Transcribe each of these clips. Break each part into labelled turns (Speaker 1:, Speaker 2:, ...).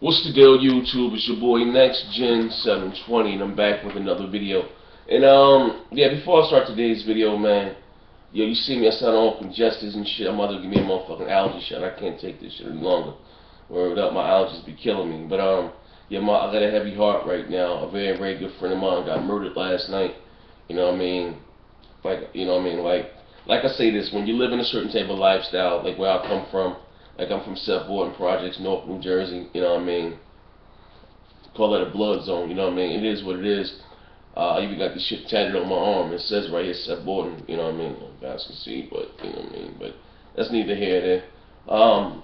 Speaker 1: What's the deal, YouTube? It's your boy NextGen720, and I'm back with another video. And yeah, before I start today's video, man, yo, you see me, I sound all congested and shit. I'm about to give me a motherfucking allergy shot. I can't take this shit any longer. Word up, my allergies be killing me. But yeah, I got a heavy heart right now. A very, very good friend of mine got murdered last night. You know what I mean? Like I say this, when you live in a certain type of lifestyle, like where I come from. Like I'm from Seth Borden Projects, North New Jersey, you know what I mean? Call it a blood zone, you know what I mean? It is what it is. I even got this shit tatted on my arm. It says right here, Seth Borden, you know what I mean? You guys can see, but, you know what I mean? But that's neither here nor there.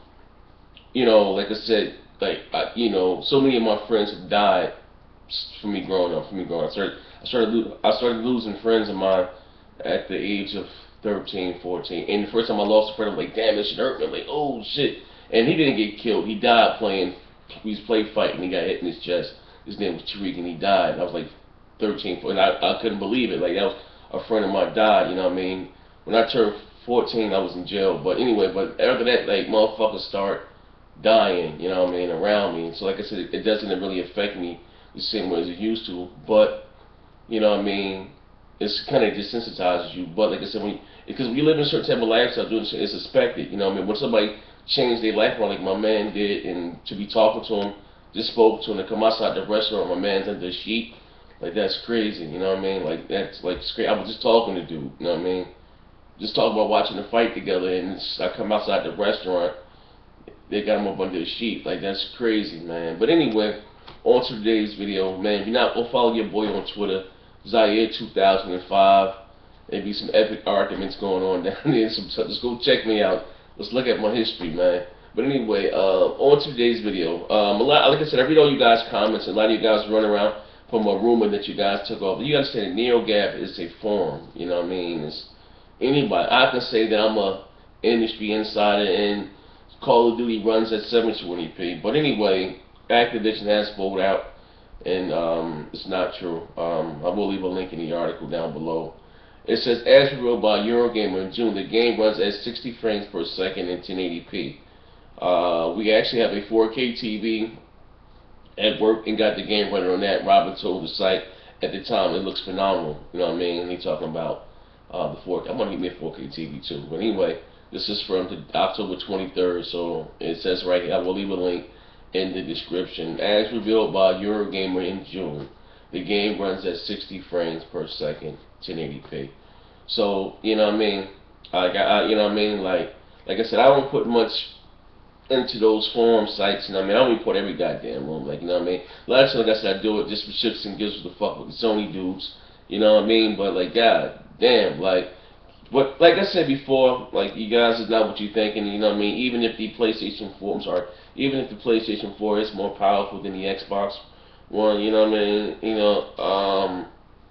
Speaker 1: You know, like I said, so many of my friends have died from me growing up, I started losing friends of mine at the age of 13, 14. And the first time I lost a friend, I'm like, damn, this shit hurt me. I'm like, oh shit. And he didn't get killed. He died playing. We played fight, and he got hit in his chest. His name was Tariq, and he died. And I was like 13, 14, and I couldn't believe it. Like, that was a friend of mine died, you know what I mean? When I turned 14, I was in jail. But anyway, but after that, like, motherfuckers start dying, you know what I mean, around me. And so, like I said, it doesn't really affect me the same way as it used to. But, you know what I mean? It's kind of desensitizes you, but like I said, because when you live in a certain type of lifestyle, it's expected. You know what I mean? When somebody changed their life around, like my man did, and to be talking to him, just spoke to him, to come outside the restaurant, my man's under the sheet, like that's crazy. You know what I mean? Like that's like crazy. I was just talking to dude. You know what I mean? Just talking about watching the fight together, and I come outside the restaurant, they got him up under the sheet. Like that's crazy, man. But anyway, on to today's video, man. If you're not gonna follow your boy on Twitter, Zaire 2005. There be some epic arguments going on down there. So just go check me out. Let's look at my history, man. But anyway, on to today's video. Like I said, I read all you guys' comments, and a lot of you guys run around from a rumor that you guys took off. You understand that NeoGaf is a forum. You know what I mean? It's anybody. I can say that I'm a industry insider, and Call of Duty runs at 720p. But anyway, Activision has pulled out. And it's not true. I will leave a link in the article down below. It says, as revealed by Eurogamer in June, the game runs at 60 frames per second in 1080p. We actually have a 4K TV at work and got the game running on that. Robin told the site at the time it looks phenomenal. You know what I mean? And he's talking about the 4K. I'm going to get me a 4K TV too. But anyway, this is from October 23rd. So it says right here, I will leave a link in the description. As revealed by Eurogamer in June, the game runs at 60 frames per second, 1080p. So, you know what I mean? You know what I mean? Like I said, I don't put much into those forum sites. You know what I mean? I don't report every goddamn room. Like, you know what I mean? A lot of times, like I said, I do it just for shits and gives the fuck with the Sony dudes. You know what I mean? But like, god damn, like I said before, like you guys is not what you're thinking. You know what I mean? Even if the PlayStation 4, even if the PlayStation 4 is more powerful than the Xbox One, you know what I mean? You know,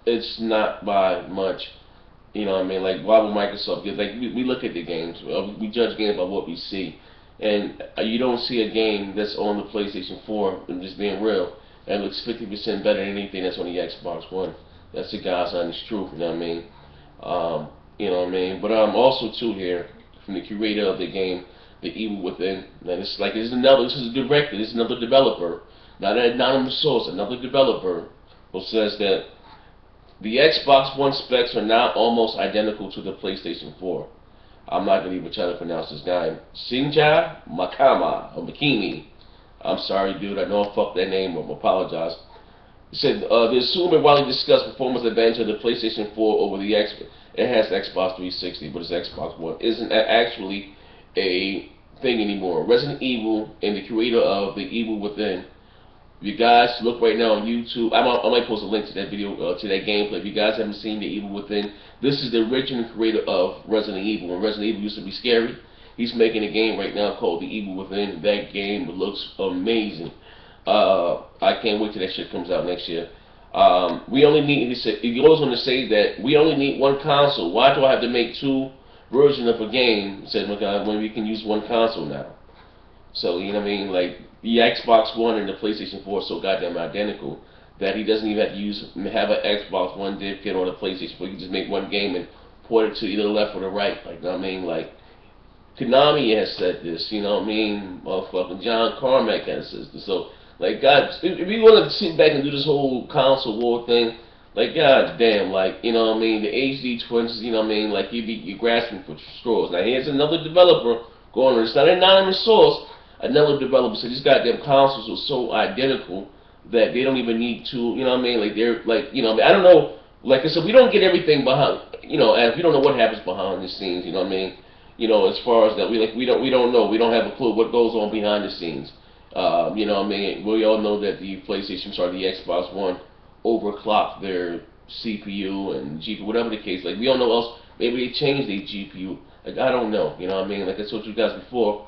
Speaker 1: it's not by much. You know what I mean? Like, why would Microsoft get, like, we look at the games, we judge games by what we see. And you don't see a game that's on the PlayStation 4, I'm just being real, that looks 50% better than anything that's on the Xbox One. That's the God's honest truth, you know what I mean? You know what I mean? But also, too, here, from the curator of the game, The Evil Within, and this is a director, this is another developer, not an anonymous source, another developer, who says that the Xbox One specs are now almost identical to the PlayStation 4. I'm not going to even try to pronounce his name. Shinja Makama, or Makimi. I'm sorry, dude, I know I fucked that name up, I apologize. He said, the assumed and widely discussed performance advantage of the PlayStation 4 over the Xbox. It has Xbox 360, but it's Xbox One. Isn't actually a thing anymore. Resident Evil and the creator of The Evil Within. If you guys look right now on YouTube, I might post a link to that video, to that gameplay. If you guys haven't seen The Evil Within, this is the original creator of Resident Evil. When Resident Evil used to be scary, he's making a game right now called The Evil Within. That game looks amazing. I can't wait till that shit comes out next year. We only need, he goes on to say that we only need one console. Why do I have to make two versions of a game? He said, when we can use one console now. So, you know what I mean? Like, the Xbox One and the PlayStation 4 are so goddamn identical that he doesn't even have to have an Xbox One disk on a PlayStation 4. He can just make one game and port it to either the left or the right. Like, you know what I mean? Like, Konami has said this, you know what I mean? Motherfucking John Carmack has said this. So, like, God, if we want to sit back and do this whole console war thing, like, god damn, like, you know what I mean? The HD twins, you know what I mean? Like, you're grasping for straws. Now, here's another developer going on. It's not an anonymous source. Another developer said these goddamn consoles are so identical that they don't even need to, you know what I mean? Like, they're, like, you know what I mean? I don't know. Like I said, we don't get everything behind, you know, as we don't know what happens behind the scenes, you know what I mean? You know, as far as that, we don't know. We don't have a clue what goes on behind the scenes. You know what I mean? We all know that the PlayStation, the Xbox One, overclocked their CPU and GPU, whatever the case. Like, we don't know else. Maybe they changed their GPU. Like, I don't know. You know what I mean? Like I told you guys before,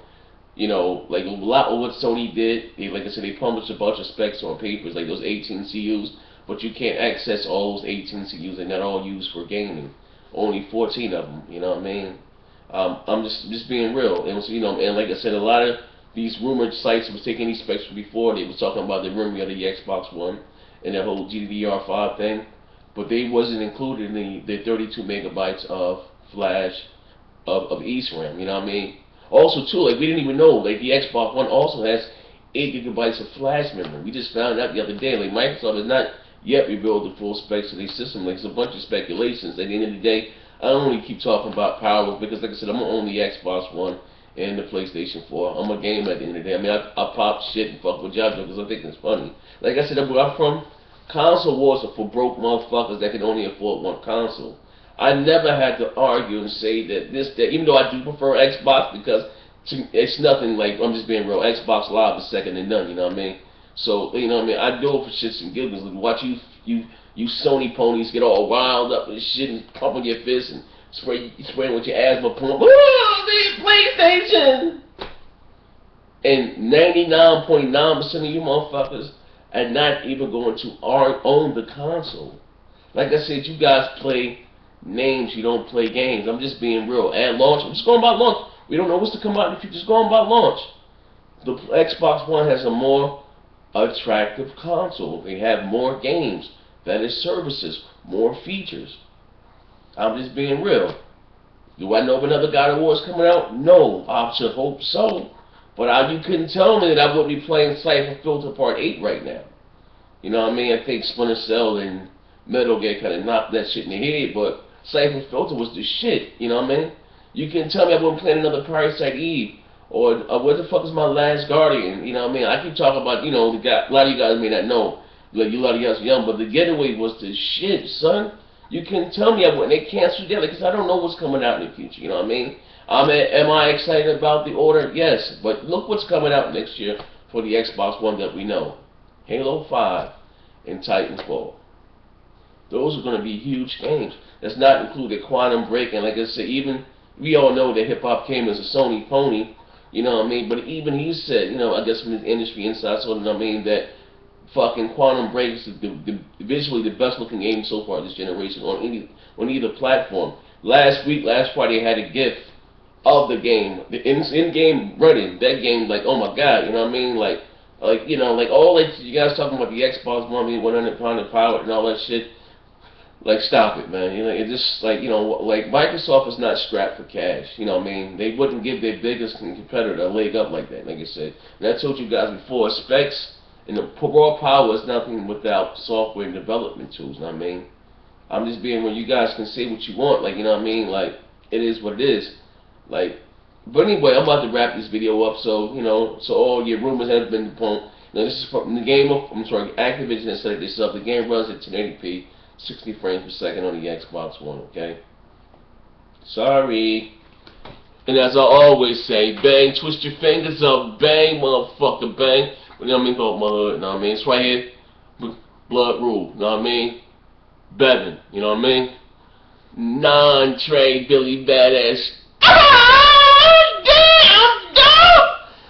Speaker 1: you know, like a lot of what Sony did, like I said, they published a bunch of specs on papers, like those 18 CUs, but you can't access all those 18 CUs. They're not all used for gaming. Only 14 of them. You know what I mean? I'm just being real. And you know, and like I said, a lot of these rumored sites was taking these specs from before. They was talking about the rumor of the Xbox One and that whole GDDR5 thing, but they wasn't included in the 32 megabytes of flash of ESRAM. You know what I mean? Also, too, like we didn't even know, like the Xbox One also has 8 gigabytes of flash memory. We just found out the other day. Like Microsoft has not yet revealed the full specs of their system. Like it's a bunch of speculations. At the end of the day, I don't really keep talking about power because, like I said, I'm gonna own the Xbox One and the PlayStation 4. I'm a gamer at the end of the day. I mean, I pop shit and fuck with y'all because I think it's funny. Like I said, I'm from console wars are for broke motherfuckers that can only afford one console. I never had to argue and say that even though I do prefer Xbox because it's nothing like, I'm just being real, Xbox Live is second to none, you know what I mean? So, you know what I mean, I do it for shits and giggles. Like, watch you Sony ponies get all wild up and shit and pumping your fists and spraying with your asthma pump. Oh, the PlayStation! And 99.9% of you motherfuckers are not even going to own the console. Like I said, you guys play names, you don't play games. I'm just being real. At launch, I'm just going by launch. We don't know what's to come out in the future. Just going by launch. The Xbox One has a more attractive console. They have more games. That is services, more features. I'm just being real. Do I know of another God of War is coming out? No. I should hope so. But you couldn't tell me that I wouldn't be playing Cypher Filter Part 8 right now. You know what I mean? I think Splinter Cell and Metal Gear kind of knocked that shit in the head, but Cypher Filter was the shit. You know what I mean? You can tell me I wouldn't play another Parasite Eve. Or what the fuck is my Last Guardian? You know what I mean? I keep talking about, you know, a lot of you guys may not know. Like, a lot of you guys are young, but The Getaway was the shit, son. You can tell me I wouldn't. They canceled that because I don't know what's coming out in the future. You know what I mean? Am I excited about the order? Yes. But look what's coming out next year for the Xbox One that we know. Halo 5 and Titanfall. Those are going to be huge games. That's not included Quantum Break. And like I said, even we all know that Hip Hop came as a Sony pony. You know what I mean? But even he said, you know, I guess from his industry inside, so I mean that fucking Quantum Break is visually the best looking game so far this generation on either platform. Last Friday, I had a GIF of the game, the in-game running. That game, like, oh my god, you know what I mean? Like you know, like all that you guys talking about the Xbox One being 100 pound of power and all that shit. Like, stop it, man. You know, it's just like, you know, like Microsoft is not strapped for cash. You know what I mean? They wouldn't give their biggest competitor a leg up like that, like I said. And I told you guys before, specs and the raw power is nothing without software and development tools. You know what I mean? I'm just being, when you guys can say what you want, like, you know what I mean? Like, it is what it is. Like, but anyway, I'm about to wrap this video up, so, you know, so all your rumors have been debunked. Now, this is from the game of, Activision has set this up. The game runs at 1080p. 60 frames per second on the Xbox One, okay? Sorry. And as I always say, bang, twist your fingers up, bang, motherfucker, bang. You know what I mean? Go my hood, you know what I mean? It's right here. Blood rule, you know what I mean? Bevan, you know what I mean? Non-Trey Billy Badass. Damn, dog!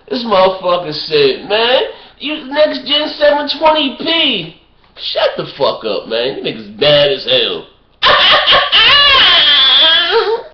Speaker 1: This motherfucker said, man, use next gen 720p. Shut the fuck up, man. You niggas bad as hell.